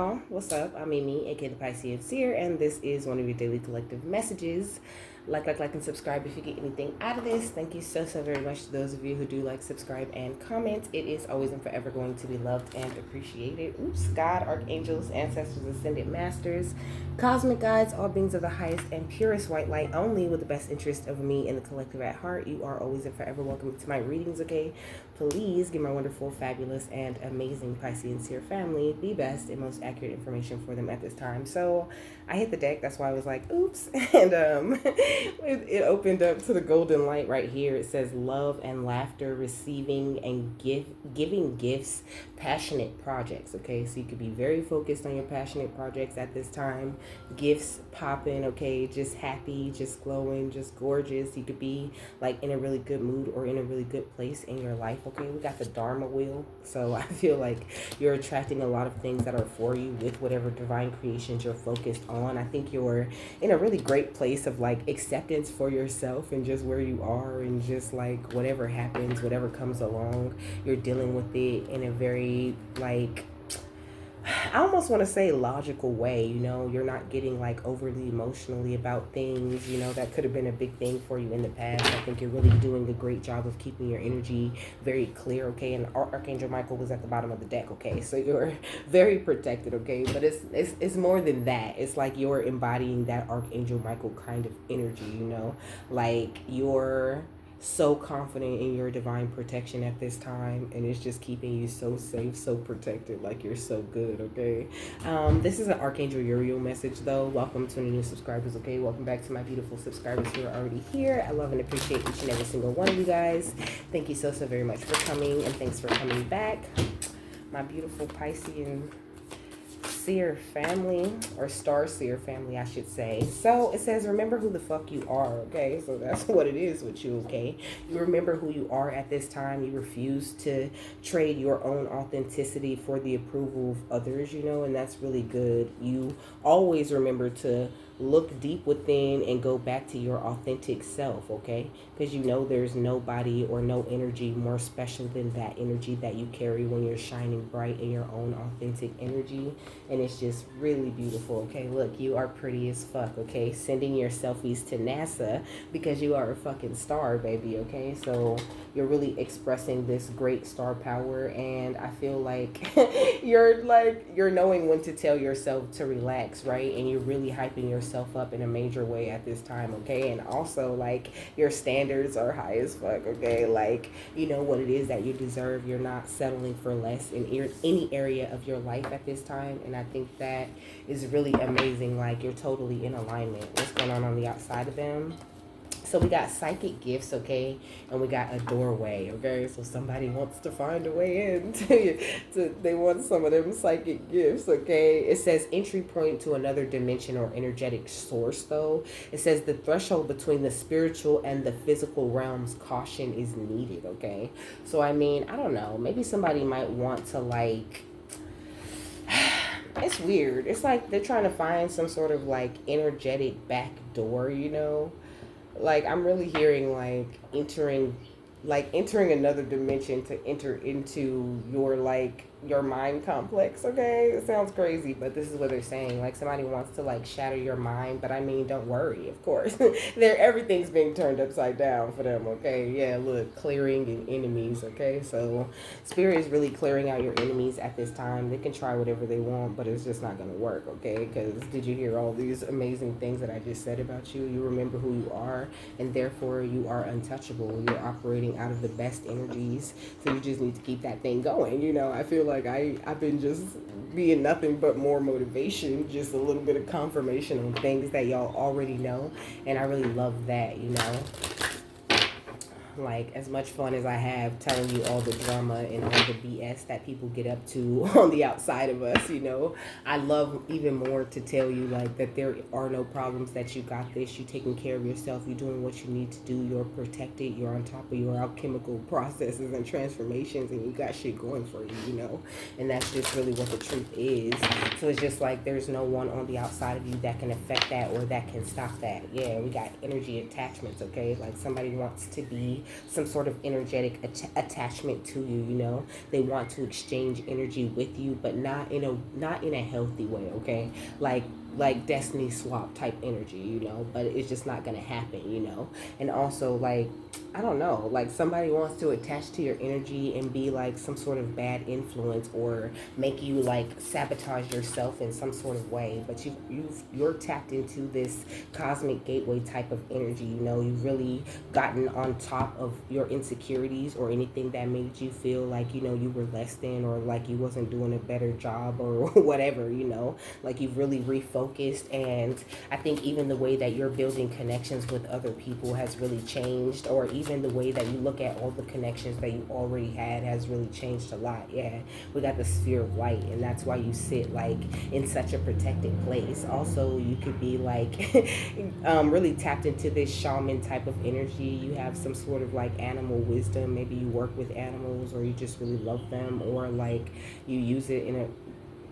y'all, what's up? I'm Amy, aka the Piscean Seer, and this is one of your daily collective messages. Like, and subscribe if you get anything out of this. Thank you so very much to those of you who do like, subscribe, and comment. It is always and forever going to be loved and appreciated. Oops, God, archangels, ancestors, ascended masters, cosmic guides, all beings of the highest and purest white light, only with the best interest of me and the collective at heart. You are always and forever welcome to my readings, okay? Please give my wonderful, fabulous, and amazing Piscean Seer family the best and most accurate information for them at this time. So I hit the deck, that's why I was like, oops, and it opened up to the golden light right here. It says love and laughter, receiving and giving gifts, passionate projects, okay? So you could be very focused on your passionate projects at this time. Gifts popping, okay? Just happy, just glowing, just gorgeous. You could be like in a really good mood or in a really good place in your life, okay? We got the Dharma wheel, so I feel like you're attracting a lot of things that are for you with whatever divine creations you're focused on. I think you're in a really great place of like acceptance for yourself and just where you are, and just like whatever happens, whatever comes along, you're dealing with it in a very like, I almost want to say logical way, you know. You're not getting like overly emotionally about things, you know. That could have been a big thing for you in the past. I think you're really doing a great job of keeping your energy very clear, okay? And Archangel Michael was at the bottom of the deck, okay? So you're very protected, okay? But it's more than that. It's like you're embodying that Archangel Michael kind of energy, you know. Like you're so confident in your divine protection at this time, and it's just keeping you so safe, so protected, like you're so good, okay? This is an Archangel Uriel message though. Welcome to any new subscribers, okay? Welcome back to my beautiful subscribers who are already here. I love and appreciate each and every single one of you guys. Thank you so very much for coming, and thanks for coming back, my beautiful Piscean Seer family, or Star Seer family, I should say. So it says, remember who the fuck you are, okay? So that's what it is with you, okay? You remember who you are at this time. You refuse to trade your own authenticity for the approval of others, you know, and that's really good. You always remember to look deep within and go back to your authentic self, okay? Because you know there's nobody or no energy more special than that energy that you carry when you're shining bright in your own authentic energy. And it's just really beautiful, okay? Look, you are pretty as fuck, okay? Sending your selfies to NASA because you are a fucking star, baby, okay? So you're really expressing this great star power, and I feel like you're knowing when to tell yourself to relax, right? And you're really hyping yourself up in a major way at this time, okay? And also, like, your standards are high as fuck, okay? Like, you know what it is that you deserve. You're not settling for less in any area of your life at this time, and I think that is really amazing. Like, you're totally in alignment. What's going on the outside of them? So we got psychic gifts, okay, and we got a doorway, okay. So somebody wants to find a way in. They want some of them psychic gifts, okay. It says entry point to another dimension or energetic source, though. It says the threshold between the spiritual and the physical realms, caution is needed, okay. So I mean, I don't know. Maybe somebody might want to like. It's weird. It's like they're trying to find some sort of like energetic back door, you know. Like I'm really hearing entering another dimension to enter into your mind complex, okay? It sounds crazy, but this is what they're saying. Like somebody wants to like shatter your mind, but I mean, don't worry, of course. Everything's being turned upside down for them, okay? Yeah, look, clearing and enemies, okay? So spirit is really clearing out your enemies at this time. They can try whatever they want, but it's just not gonna work, okay? Because did you hear all these amazing things that I just said about you? You remember who you are, and therefore you are untouchable. You're operating out of the best energies, so you just need to keep that thing going, you know? I feel like I've been just being nothing but more motivation, just a little bit of confirmation on things that y'all already know, and I really love that, you know. Like, as much fun as I have telling you all the drama and all the BS that people get up to on the outside of us, you know, I love even more to tell you, like, that there are no problems, that you got this, you taking care of yourself, you're doing what you need to do, you're protected, you're on top of your alchemical processes and transformations, and you got shit going for you, you know, and that's just really what the truth is. So it's just like there's no one on the outside of you that can affect that or that can stop that. Yeah, we got energy attachments, okay? Like somebody wants to be be some sort of energetic attachment to you, you know. They want to exchange energy with you, but not in a healthy way, okay? Like destiny swap type energy, you know, but it's just not gonna happen, you know. And also, like, I don't know, like somebody wants to attach to your energy and be like some sort of bad influence or make you like sabotage yourself in some sort of way. But you're tapped into this cosmic gateway type of energy, you know. You've really gotten on top of your insecurities or anything that made you feel like, you know, you were less than or like you wasn't doing a better job or whatever, you know. Like you've really refocused, and I think even the way that you're building connections with other people has really changed, or even the way that you look at all the connections that you already had has really changed a lot. Yeah, we got the sphere of light, and that's why you sit like in such a protected place. Also, you could be like really tapped into this shaman type of energy. You have some sort of like animal wisdom. Maybe you work with animals, or you just really love them, or like you use it in a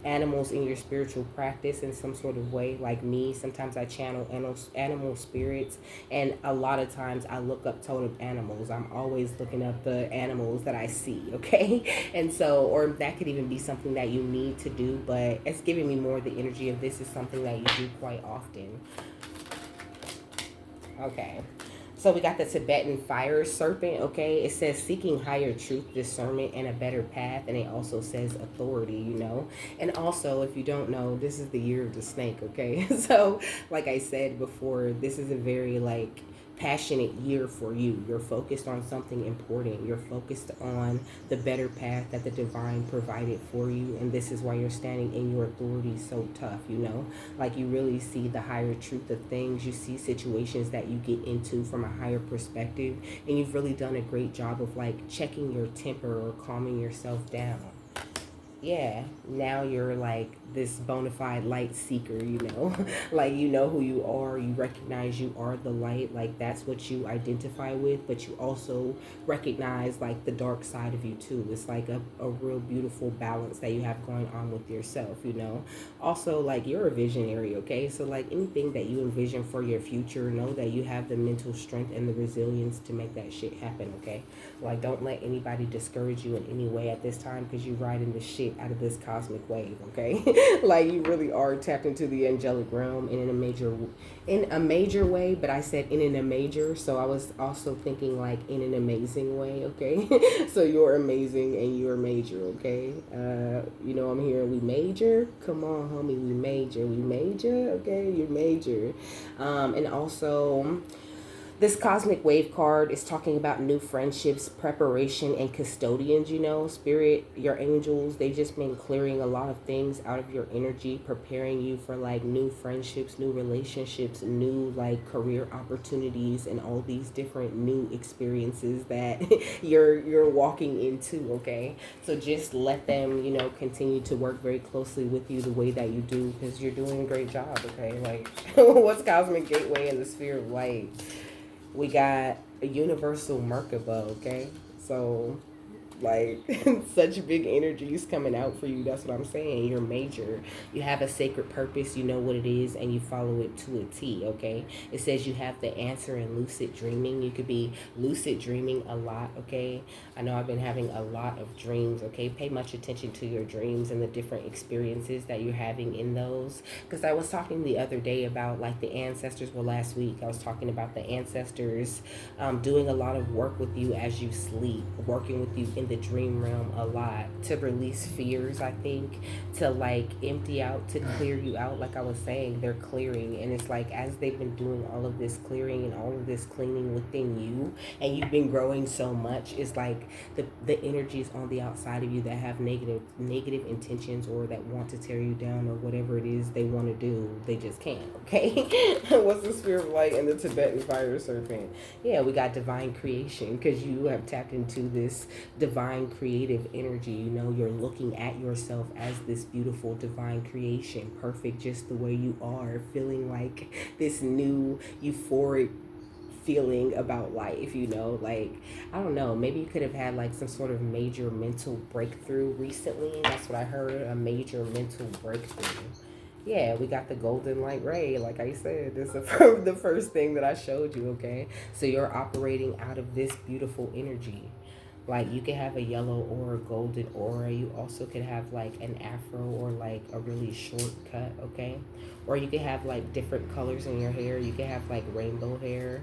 animals in your spiritual practice in some sort of way. Like me, sometimes I channel animal spirits, and a lot of times I look up totem animals. I'm always looking up the animals that I see, okay? And so, or that could even be something that you need to do, but it's giving me more the energy of this is something that you do quite often. Okay. So we got the Tibetan fire serpent, okay? It says seeking higher truth, discernment, and a better path. And it also says authority, you know? And also, if you don't know, this is the year of the snake, okay? So, like I said before, this is a very, like, passionate year for you. You're focused on something important. You're focused on the better path that the divine provided for you, and this is why you're standing in your authority so tough, you know. Like you really see the higher truth of things. You see situations that you get into from a higher perspective, and you've really done a great job of like checking your temper or calming yourself down. Yeah, now you're like this bona fide light seeker, you know. Like you know who you are, you recognize you are the light, like that's what you identify with, but you also recognize like the dark side of you too. It's like a real beautiful balance that you have going on with yourself, you know. Also, like you're a visionary, okay? So like anything that you envision for your future, know that you have the mental strength and the resilience to make that shit happen, okay? Like don't let anybody discourage you in any way at this time, because you're riding the shit out of this cosmic wave, okay? Like you really are tapped into the angelic realm in a major way, but I said in a major, so I was also thinking like in an amazing way, okay? So you're amazing and you're major, okay? You know I'm here, we major, come on homie, we major, okay? You're major. And also this cosmic wave card is talking about new friendships, preparation, and custodians, you know. Spirit, your angels, they've just been clearing a lot of things out of your energy, preparing you for like new friendships, new relationships, new like career opportunities, and all these different new experiences that you're walking into, okay? So just let them, you know, continue to work very closely with you the way that you do, because you're doing a great job, okay? Like what's cosmic gateway in the sphere of light? We got a universal Merkaba, okay? So like such big energies coming out for you. That's what I'm saying. You're major. You have a sacred purpose. You know what it is, and you follow it to a T. Okay. It says you have the answer in lucid dreaming. You could be lucid dreaming a lot. Okay. I know I've been having a lot of dreams. Okay. Pay much attention to your dreams and the different experiences that you're having in those. Because I was talking the other day about like the ancestors. Well, last week I was talking about the ancestors doing a lot of work with you as you sleep, working with you in the dream realm a lot to release fears, I think, to like empty out, to clear you out. Like I was saying, they're clearing, and it's like as they've been doing all of this clearing and all of this cleaning within you, and you've been growing so much, it's like the energies on the outside of you that have negative intentions or that want to tear you down or whatever it is they want to do, they just can't, okay? What's the sphere of light and the Tibetan fire serpent? Yeah, we got divine creation, because you have tapped into this divine creative energy. You know, you're looking at yourself as this beautiful divine creation, perfect just the way you are, feeling like this new euphoric feeling about life, you know. Like I don't know, maybe you could have had like some sort of major mental breakthrough recently. That's what I heard, a major mental breakthrough. Yeah, we got the golden light ray. Like I said, this is the first thing that I showed you, okay? So you're operating out of this beautiful energy. Like you can have a yellow or a golden aura. You also could have like an afro or like a really short cut, okay? Or you can have like different colors in your hair. You can have like rainbow hair.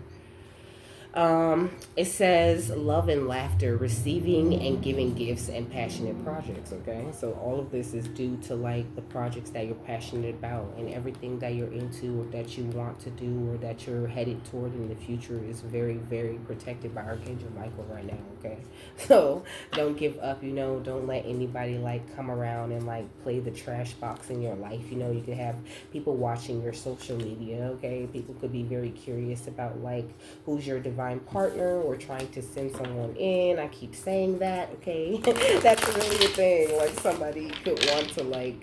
It says love and laughter, receiving and giving gifts and passionate projects. Okay, so all of this is due to like the projects that you're passionate about and everything that you're into or that you want to do or that you're headed toward in the future is very, very protected by Archangel Michael right now. Okay, so don't give up. You know, don't let anybody like come around and like play the trash box in your life. You know, you could have people watching your social media. Okay, people could be very curious about like who's your divine partner or trying to send someone in. I keep saying that, okay? That's really a thing. Like somebody could want to like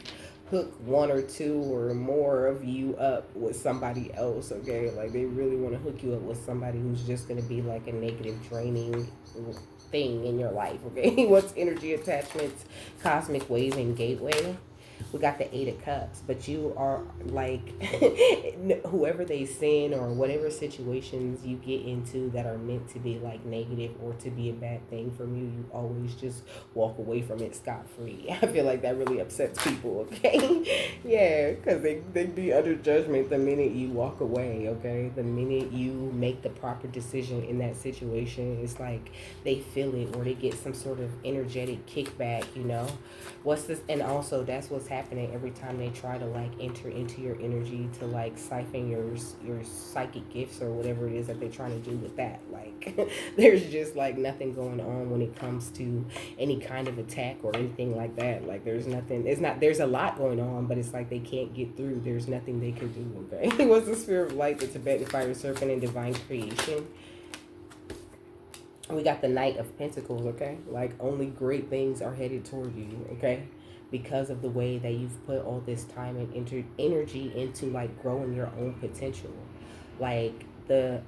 hook one or two or more of you up with somebody else, okay? Like they really want to hook you up with somebody who's just going to be like a negative, draining thing in your life, okay? What's energy attachments, cosmic wave, and gateway? We got the Eight of Cups, but you are like whoever they send or whatever situations you get into that are meant to be like negative or to be a bad thing from you, you always just walk away from it scot-free. I feel like that really upsets people, okay? Yeah, because they be under judgment the minute you walk away, okay? The minute you make the proper decision in that situation, it's like they feel it or they get some sort of energetic kickback, you know? What's this? And also that's what's happening every time they try to like enter into your energy to like siphon your psychic gifts or whatever it is that they're trying to do with that. Like there's just like nothing going on when it comes to any kind of attack or anything like that. Like there's nothing, it's not, there's a lot going on, but it's like they can't get through. There's nothing they can do. Okay. What's the Spirit of Light, the Tibetan fire serpent, and divine creation? We got the Knight of Pentacles, okay? Like only great things are headed toward you, okay? Because of the way that you've put all this time and energy into like growing your own potential. Like the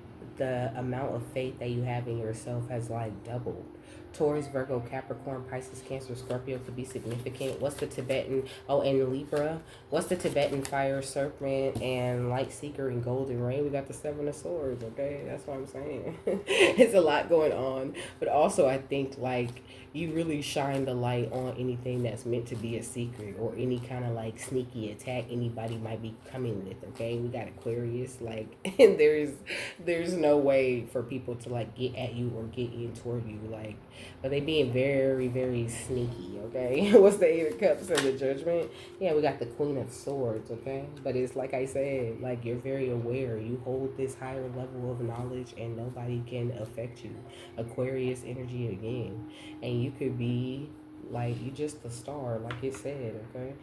amount of faith that you have in yourself has like doubled. Taurus, Virgo, Capricorn, Pisces, Cancer, Scorpio could be significant. What's the Tibetan? Oh, and Libra. What's the Tibetan fire serpent and light seeker and golden ray? We got the Seven of Swords, okay? That's what I'm saying. It's a lot going on. But also, I think, like, you really shine the light on anything that's meant to be a secret or any kind of, like, sneaky attack anybody might be coming with, okay? We got Aquarius. Like, and there's no way for people to, like, get at you or get in toward you, like, but they being very, very sneaky, okay? What's the Eight of Cups and the Judgment? Yeah, we got the Queen of Swords, okay? But it's like I said, like you're very aware. You hold this higher level of knowledge and nobody can affect you. Aquarius energy again. And you could be like, you just a star, like it said, okay?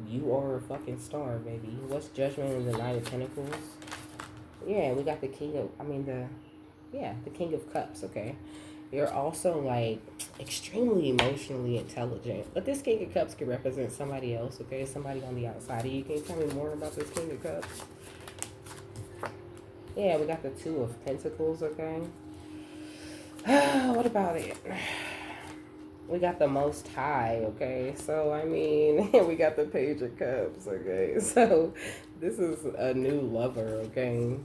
You are a fucking star, baby. What's Judgment and the Knight of Pentacles? Yeah, we got the the King of Cups, okay? You're also like extremely emotionally intelligent. But this King of Cups could represent somebody else, okay? Somebody on the outside of you. Can you tell me more about this King of Cups? Yeah, we got the Two of Pentacles, okay? What about it? We got the Most High, okay? So, I mean, we got the Page of Cups, okay? So, this is a new lover, okay?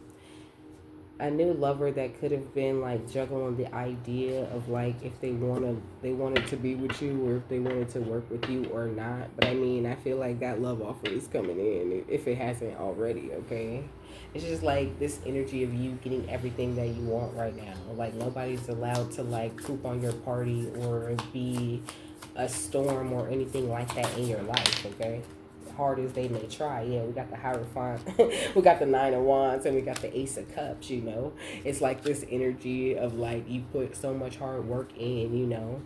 A new lover that could have been like juggling the idea of like if they wanted to be with you or if they wanted to work with you or not. But I mean, I feel like that love offer is coming in if it hasn't already, okay? It's just like this energy of you getting everything that you want right now. Like nobody's allowed to like poop on your party or be a storm or anything like that in your life, okay? Hard as they may try. Yeah, we got the Hierophant, we got the Nine of Wands, and we got the Ace of Cups, you know. It's like this energy of like you put so much hard work in, you know.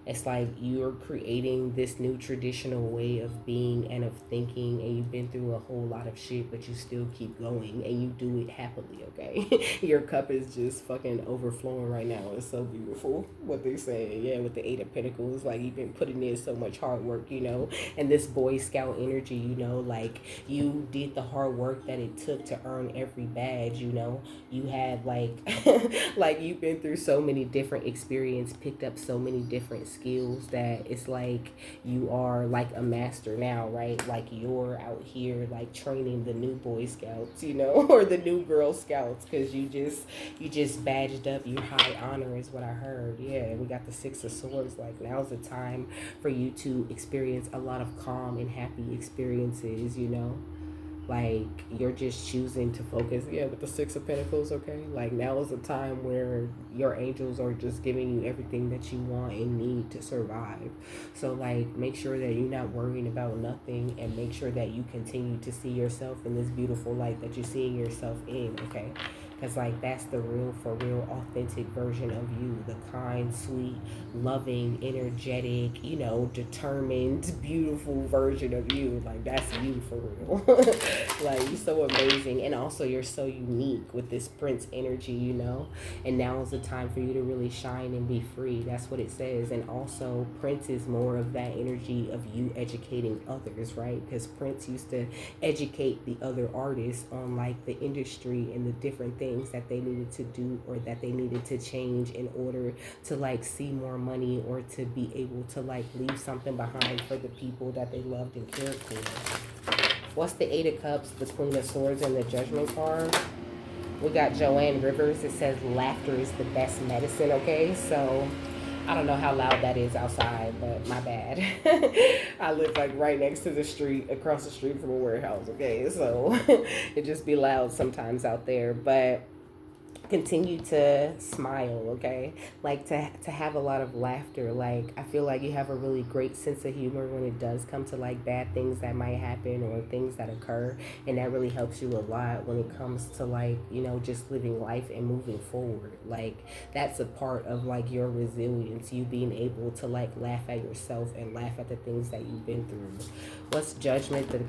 It's like you're creating this new traditional way of being and of thinking, and you've been through a whole lot of shit, but you still keep going, and you do it happily, okay? Your cup is just fucking overflowing right now. It's so beautiful what they say. Yeah, with the Eight of Pentacles, like you've been putting in so much hard work, you know, and this Boy Scout energy, you know, like you did the hard work that it took to earn every badge, you know. You had like, like you've been through so many different experiences, picked up so many different skills that it's like you are like a master now, right? Like you're out here like training the new Boy Scouts, you know, or the new Girl Scouts, because you just badged up. You high honor is what I heard. Yeah, we got the Six of Swords. Like now's the time for you to experience a lot of calm and happy experiences, you know. Like you're just choosing to focus, yeah, with the Six of Pentacles. Okay, like now is a time where your angels are just giving you everything that you want and need to survive. So like make sure that you're not worrying about nothing, and make sure that you continue to see yourself in this beautiful light that you're seeing yourself in. Okay, because like that's the real, for real, authentic version of you, the kind, sweet, loving, energetic, you know, determined, beautiful version of you. Like that's you for real. Like you're so amazing, and also you're so unique with this Prince energy, you know. And now is the time for you to really shine and be free. That's what it says. And also Prince is more of that energy of you educating others, right? Because Prince used to educate the other artists on like the industry and the different things that they needed to do or that they needed to change in order to like see more money, or to be able to like leave something behind for the people that they loved and cared for. What's the Eight of Cups, the Queen of Swords, and the Judgment card? We got Joanne Rivers. It says laughter is the best medicine. Okay, so I don't know how loud that is outside, but my bad. I live like right next to the street, across the street from a warehouse. Okay, so it just be loud sometimes out there, but continue to smile. Okay, like to have a lot of laughter. Like I feel like you have a really great sense of humor when it does come to like bad things that might happen or things that occur, and that really helps you a lot when it comes to like, you know, just living life and moving forward. Like that's a part of like your resilience, you being able to like laugh at yourself and laugh at the things that you've been through. What's Judgment, the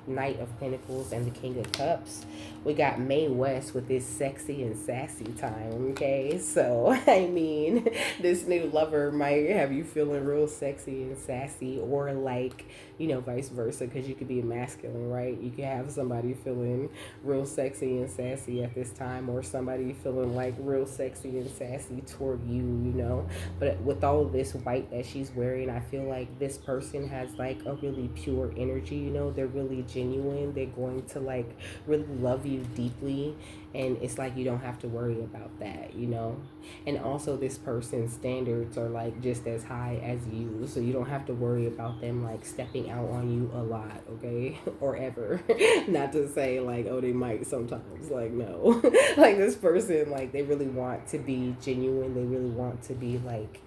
Knight of Pentacles, and the King of Cups? We got Mae West with this sexy and sassy time. Okay, so I mean, this new lover might have you feeling real sexy and sassy, or like, you know, vice versa, because you could be a masculine, right? You could have somebody feeling real sexy and sassy at this time, or somebody feeling like real sexy and sassy toward you, you know. But with all of this white that she's wearing, I feel like this person has like a really pure energy, you know. They're really genuine. They're going to like really love you deeply, and it's like you don't have to worry about that, you know. And also this person's standards are like just as high as you, so you don't have to worry about them like stepping out on you a lot. Okay, or ever. Not to say like, oh, they might sometimes, like no. Like this person, like they really want to be genuine, they really want to be like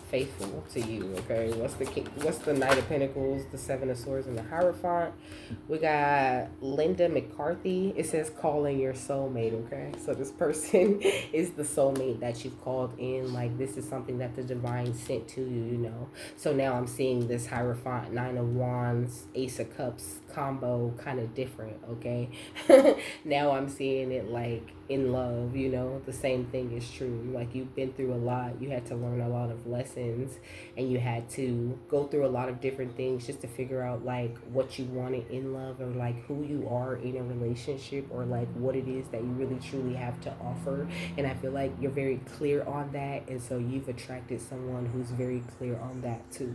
faithful to you. Okay, what's the Knight of Pentacles, the Seven of Swords, and the Hierophant? We got Linda McCarthy. It says calling your soulmate. Okay, so this person is the soulmate that you've called in. Like this is something that the divine sent to you, you know. So now I'm seeing this Hierophant, Nine of Wands, Ace of Cups combo kind of different. Okay, now I'm seeing it like in love, you know. The same thing is true. Like you've been through a lot, you had to learn a lot of lessons, and you had to go through a lot of different things just to figure out like what you wanted in love, or like who you are in a relationship, or like what it is that you really truly have to offer. And I feel like you're very clear on that, and so you've attracted someone who's very clear on that too.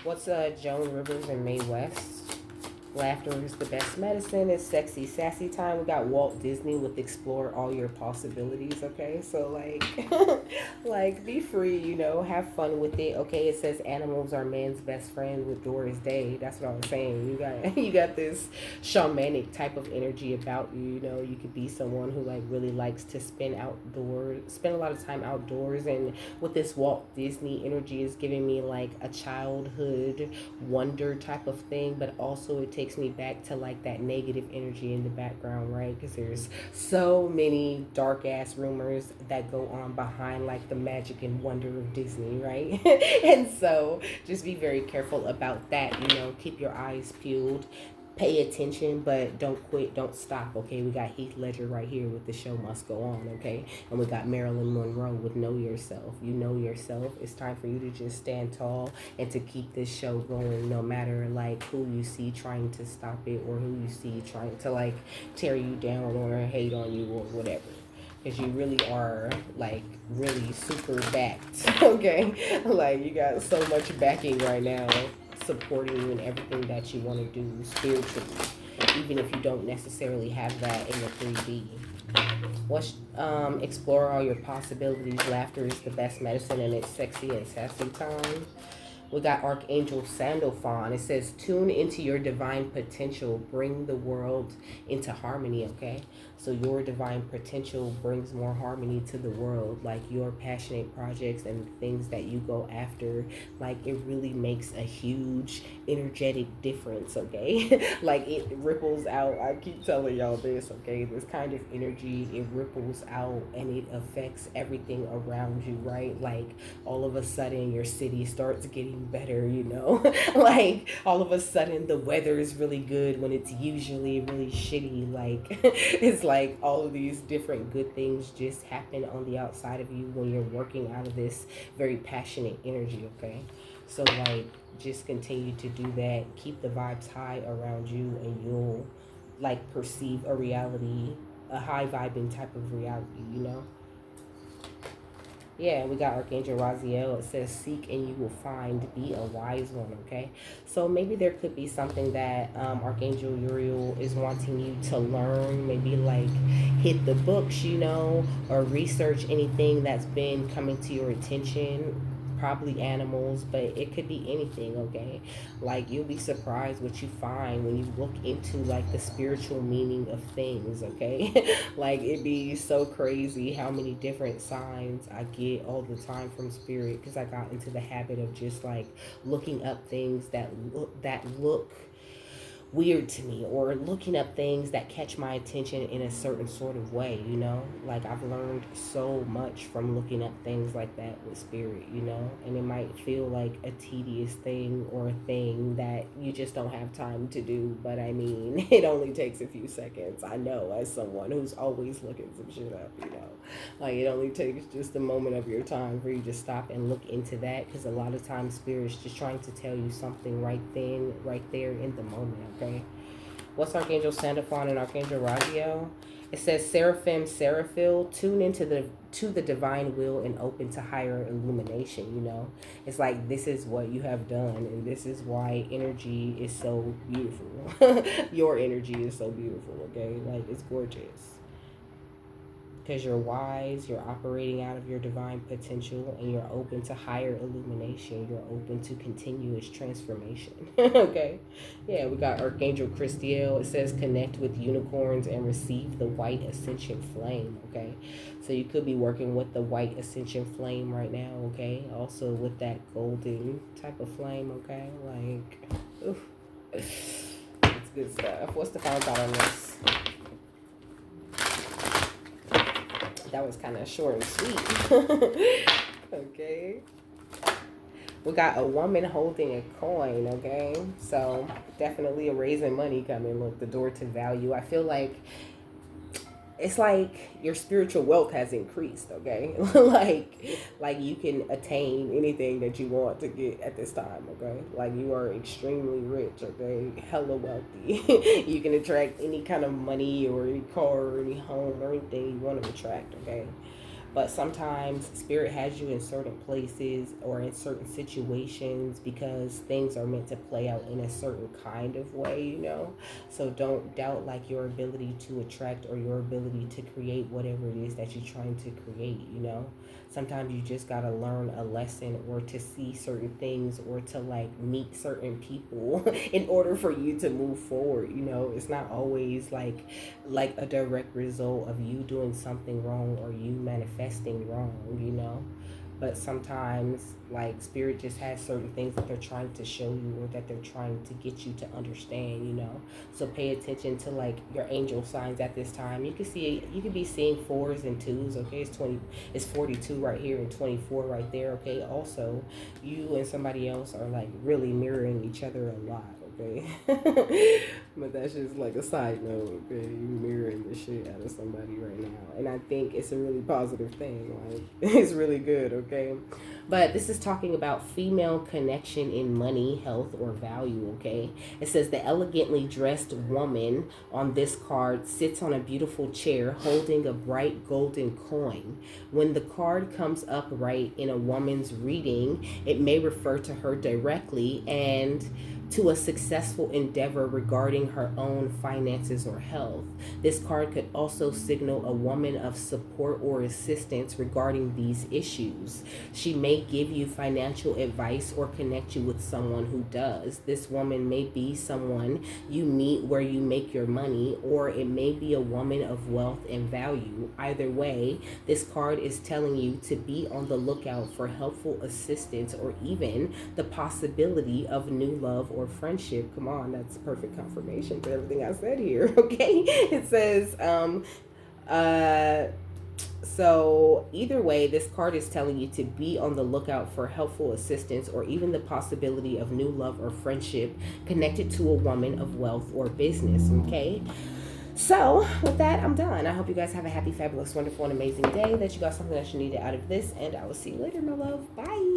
What's Joan Rivers and Mae West? Laughter is the best medicine. It's sexy, sassy time. We got Walt Disney with explore all your possibilities. Okay, so like, like be free. You know, have fun with it. Okay, it says animals are man's best friend with Doris Day. That's what I was saying. You got this shamanic type of energy about you. You know, you could be someone who like really likes to spend a lot of time outdoors. And with this Walt Disney energy is giving me like a childhood wonder type of thing, but also it takes me back to like that negative energy in the background, right? Because there's so many dark ass rumors that go on behind like the magic and wonder of Disney, right? And so just be very careful about that, you know. Keep your eyes peeled, pay attention, but don't quit, don't stop. Okay, we got Heath Ledger right here with The Show Must Go On. Okay, and we got Marilyn Monroe with Know Yourself. You know yourself. It's time for you to just stand tall and to keep this show going, no matter like who you see trying to stop it, or who you see trying to like tear you down or hate on you or whatever. because you really are like really super backed. Okay, like you got so much backing right now supporting you in everything that you want to do spiritually, even if you don't necessarily have that in your 3D. Explore all your possibilities. Laughter is the best medicine, and it's sexy and sassy time. We got Archangel Sandalphon. It says, tune into your divine potential. Bring the world into harmony, okay? So your divine potential brings more harmony to the world. Like your passionate projects and things that you go after, like it really makes a huge energetic difference, okay? Like it ripples out. I keep telling y'all this, okay? This kind of energy, it ripples out and it affects everything around you, right? Like all of a sudden your city starts getting better, you know. Like all of a sudden the weather is really good when it's usually really shitty. Like it's like all of these different good things just happen on the outside of you when you're working out of this very passionate energy, okay? So like just continue to do that. Keep the vibes high around you and you'll like perceive a reality, a high vibing type of reality, you know. Yeah, we got Archangel Raziel. It says, seek and you will find, be a wise one, okay? So maybe there could be something that Archangel Uriel is wanting you to learn. Maybe like hit the books, you know, or research anything that's been coming to your attention. Probably animals, but it could be anything, okay? Like you'll be surprised what you find when you look into like the spiritual meaning of things, okay? Like it'd be so crazy how many different signs I get all the time from spirit, because I got into the habit of just like looking up things that look weird to me, or looking up things that catch my attention in a certain sort of way, you know. Like I've learned so much from looking up things like that with spirit, you know. And it might feel like a tedious thing or a thing that you just don't have time to do, but I mean it only takes a few seconds. I know, as someone who's always looking some shit up, you know, like it only takes just a moment of your time for you to stop and look into that, because a lot of times spirit's just trying to tell you something right then, right there in the moment, okay? What's Archangel Sandalphon and Archangel Raziel? It says, Seraphim, Seraphil, tune into the divine will and open to higher illumination, you know. It's like this is what you have done, and this is why energy is so beautiful. Your energy is so beautiful, okay? Like it's gorgeous. Because you're wise, you're operating out of your divine potential, and you're open to higher illumination. You're open to continuous transformation. Okay? Yeah, we got Archangel Christiel. It says, connect with unicorns and receive the white ascension flame. Okay? So you could be working with the white ascension flame right now. Okay? Also with that golden type of flame. Okay? Like, oof. It's good stuff. What's the final thought on this? That was kind of short and sweet. Okay. We got a woman holding a coin, okay? So definitely a raising money coming. Look, the door to value. I feel like it's like your spiritual wealth has increased, okay? like you can attain anything that you want to get at this time, okay? Like you are extremely rich, okay? Hella wealthy. You can attract any kind of money or any car or any home or anything you want to attract, okay? But sometimes spirit has you in certain places or in certain situations because things are meant to play out in a certain kind of way, you know. So don't doubt like your ability to attract or your ability to create whatever it is that you're trying to create, you know. Sometimes you just gotta learn a lesson or to see certain things or to like meet certain people in order for you to move forward, you know. It's not always like a direct result of you doing something wrong or you manifesting wrong, you know. But sometimes like spirit just has certain things that they're trying to show you or that they're trying to get you to understand, you know. So pay attention to like your angel signs at this time. You can be seeing 4s and 2s, okay? It's 42 right here and 24 right there, okay? Also, you and somebody else are like really mirroring each other a lot, okay? But that's just like a side note, okay? You mirroring the shit out of somebody right now. And I think it's a really positive thing. Like, it's really good, okay? But this is talking about female connection in money, health, or value, okay? It says the elegantly dressed woman on this card sits on a beautiful chair holding a bright golden coin. When the card comes up right in a woman's reading, it may refer to her directly and to a successful endeavor regarding her own finances or health. This card could also signal a woman of support or assistance regarding these issues. She may give you financial advice or connect you with someone who does. This woman may be someone you meet where you make your money, or it may be a woman of wealth and value. Either way, this card is telling you to be on the lookout for helpful assistance or even the possibility of new love or friendship. Come on, that's perfect confirmation for everything I said here, okay? It says, so either way, this card is telling you to be on the lookout for helpful assistance or even the possibility of new love or friendship connected to a woman of wealth or business, okay? So with that, I'm done. I hope you guys have a happy, fabulous, wonderful, and amazing day, that you got something that you needed out of this, and I will see you later, my love. Bye.